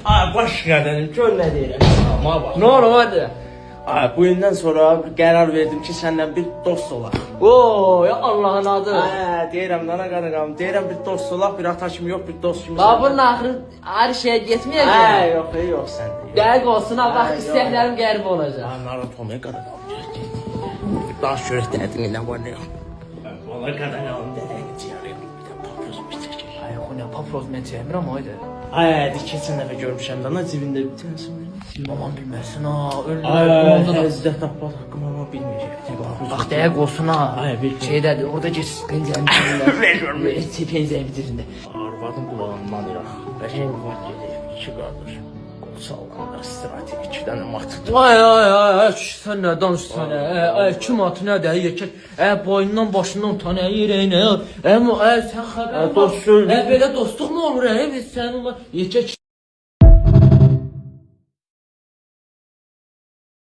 Ay baş qədənim, gör nə deyirəm. Amma bax. Ne olur hadi. Ay bu gündən sonra qərar verdim ki, səndən bir dost olaq. Oo ya Allah'ın adı. Deyirəm dana qanıqam, deyirəm bir dost olaq, bir ata kimi yox, bir dost kimi. Babırın axırı her şeye gitmeyecek. Yox sən də. Dəqiq olsun ha bak Ay, istəklərim qəribə olacaq. Narahat olmaya qanıqam. Daş çörək dədin nə var nə yox. Valla qanıqam dədəyə geçəyəm. Bir də paproz bir çəkək. Ay o ne paproz mən çemirəm oydu. Keçən dəfə görmüşəm dana cibində bir tanesi var. Aman bilməsin ha. Ay, Oldu da. əzizət tapmaq haqqım ama bilməyəcək. Bak dəqiq olsun ha. Ay, bir Şeydədir orada geç pencerenin dibində. Pencerenin dibində. Arvadın qulağından iraq. Bəşək var gedək, iki qardaş. Qol sallanlar, strategik iki dənə matı. Ay sen ne danışsan ay kim atı ne de yekek boyundan başından tanıyır ne sen haber dost söyle. böyle dostluk mu olur biz sen yekek